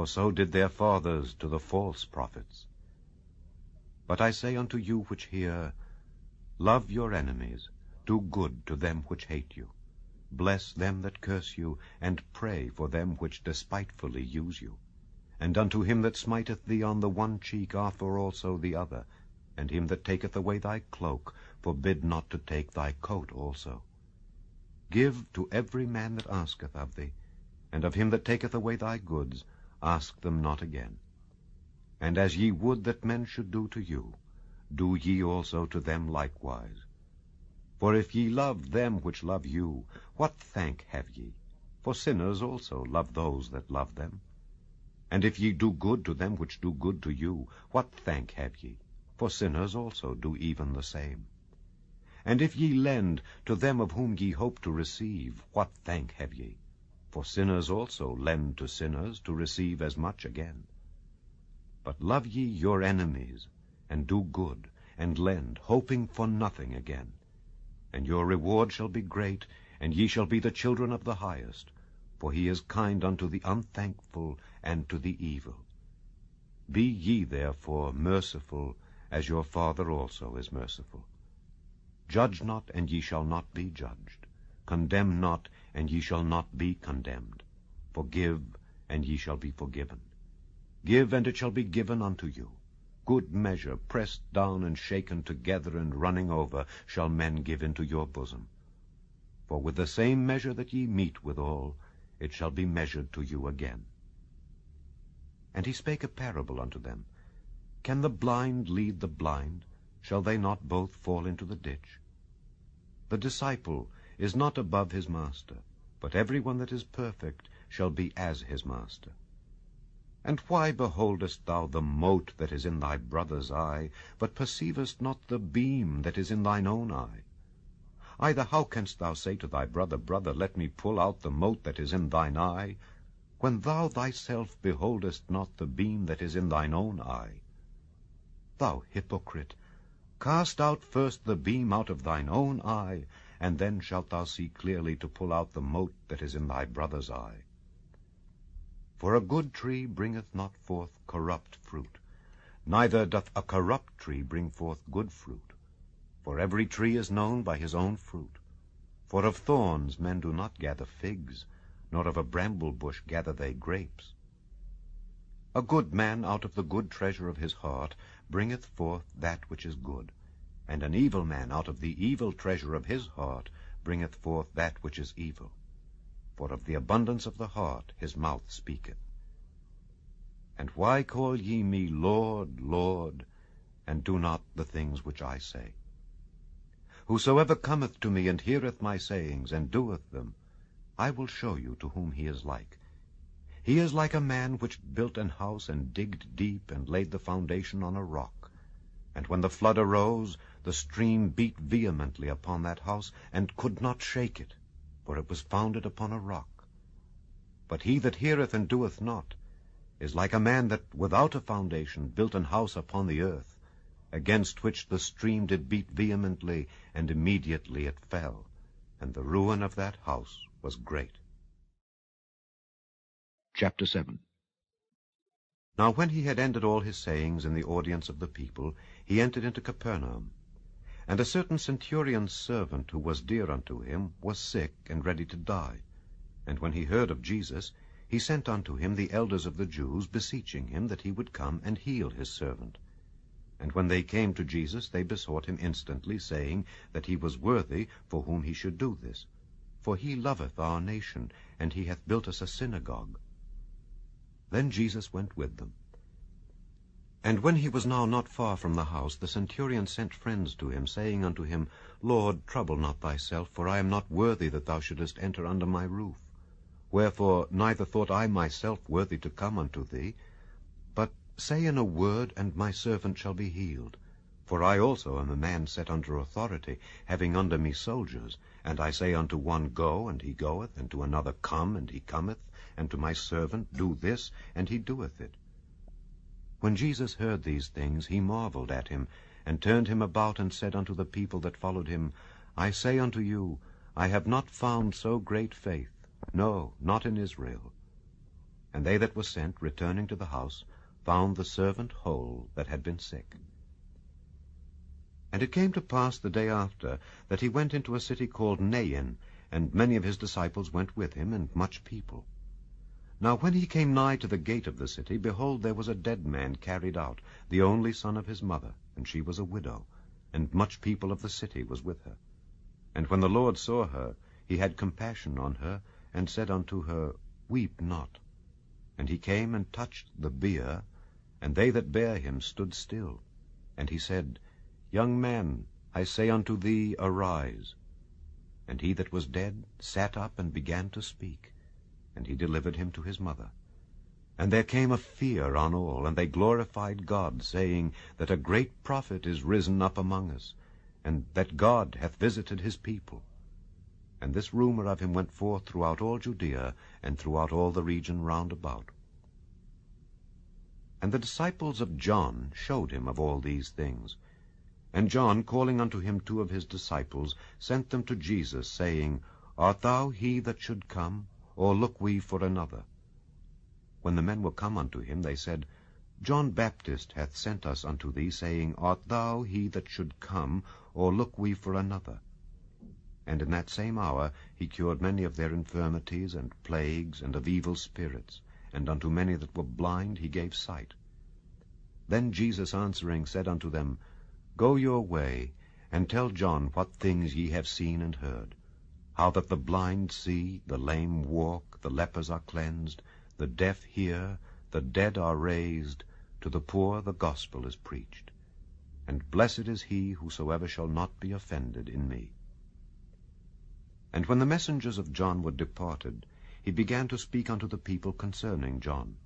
for so did their fathers to the false prophets. But I say unto you which hear, love your enemies, do good to them which hate you, bless them that curse you, and pray for them which despitefully use you. And unto him that smiteth thee on the one cheek offer also the other, and him that taketh away thy cloak forbid not to take thy coat also. Give to every man that asketh of thee, and of him that taketh away thy goods ask them not again. And as ye would that men should do to you, do ye also to them likewise. For if ye love them which love you, what thank have ye? For sinners also love those that love them. And if ye do good to them which do good to you, what thank have ye? For sinners also do even the same. And if ye lend to them of whom ye hope to receive, what thank have ye? For sinners also lend to sinners to receive as much again. But love ye your enemies, and do good, and lend, hoping for nothing again. And your reward shall be great, and ye shall be the children of the highest, for he is kind unto the unthankful and to the evil. Be ye therefore merciful, as your Father also is merciful. Judge not, and ye shall not be judged. Condemn not, and ye shall not be condemned. Forgive, and ye shall be forgiven. Give, and it shall be given unto you. Good measure, pressed down and shaken together and running over, shall men give into your bosom. For with the same measure that ye mete withal, it shall be measured to you again. And he spake a parable unto them. Can the blind lead the blind? Shall they not both fall into the ditch? The disciple is not above his master, but every one that is perfect shall be as his master. And why beholdest thou the mote that is in thy brother's eye, but perceivest not the beam that is in thine own eye? Either how canst thou say to thy brother, Brother, let me pull out the mote that is in thine eye, when thou thyself beholdest not the beam that is in thine own eye? Thou hypocrite, cast out first the beam out of thine own eye, and then shalt thou see clearly to pull out the mote that is in thy brother's eye. For a good tree bringeth not forth corrupt fruit, neither doth a corrupt tree bring forth good fruit. For every tree is known by his own fruit. For of thorns men do not gather figs, nor of a bramble bush gather they grapes. A good man out of the good treasure of his heart bringeth forth that which is good, and an evil man out of the evil treasure of his heart bringeth forth that which is evil. For of the abundance of the heart his mouth speaketh. And why call ye me Lord, Lord, and do not the things which I say? Whosoever cometh to me and heareth my sayings, and doeth them, I will show you to whom he is like. He is like a man which built an house, and digged deep, and laid the foundation on a rock. And when the flood arose, the stream beat vehemently upon that house, and could not shake it, for it was founded upon a rock. But he that heareth and doeth not is like a man that without a foundation built an house upon the earth, against which the stream did beat vehemently, and immediately it fell, and the ruin of that house was great. Chapter 7. Now when he had ended all his sayings in the audience of the people, he entered into Capernaum. And a certain centurion's servant, who was dear unto him, was sick and ready to die. And when he heard of Jesus, he sent unto him the elders of the Jews, beseeching him that he would come and heal his servant. And when they came to Jesus, they besought him instantly, saying that he was worthy for whom he should do this. For he loveth our nation, and he hath built us a synagogue. Then Jesus went with them. And when he was now not far from the house, the centurion sent friends to him, saying unto him, Lord, trouble not thyself, for I am not worthy that thou shouldest enter under my roof. Wherefore neither thought I myself worthy to come unto thee, but say in a word, and my servant shall be healed. For I also am a man set under authority, having under me soldiers. And I say unto one, Go, and he goeth, and to another, Come, and he cometh, and to my servant, Do this, and he doeth it. When Jesus heard these things, he marveled at him, and turned him about, and said unto the people that followed him, I say unto you, I have not found so great faith, no, not in Israel. And they that were sent, returning to the house, found the servant whole that had been sick. And it came to pass the day after, that he went into a city called Nain, and many of his disciples went with him, and much people. Now when he came nigh to the gate of the city, behold, there was a dead man carried out, the only son of his mother, and she was a widow, and much people of the city was with her. And when the Lord saw her, he had compassion on her, and said unto her, Weep not. And he came and touched the bier, and they that bare him stood still. And he said, Young man, I say unto thee, arise. And he that was dead sat up and began to speak, and he delivered him to his mother. And there came a fear on all, and they glorified God, saying that a great prophet is risen up among us, and that God hath visited his people. And this rumor of him went forth throughout all Judea, and throughout all the region round about. And the disciples of John showed him of all these things. And John, calling unto him 2 of his disciples, sent them to Jesus, saying, Art thou he that should come, or look we for another? When the men were come unto him, they said, John Baptist hath sent us unto thee, saying, Art thou he that should come, or look we for another? And in that same hour he cured many of their infirmities and plagues, and of evil spirits, and unto many that were blind he gave sight. Then Jesus answering said unto them, Go your way, and tell John what things ye have seen and heard, how that the blind see, the lame walk, the lepers are cleansed, the deaf hear, the dead are raised, to the poor the gospel is preached. And blessed is he whosoever shall not be offended in me. And when the messengers of John were departed, he began to speak unto the people concerning John,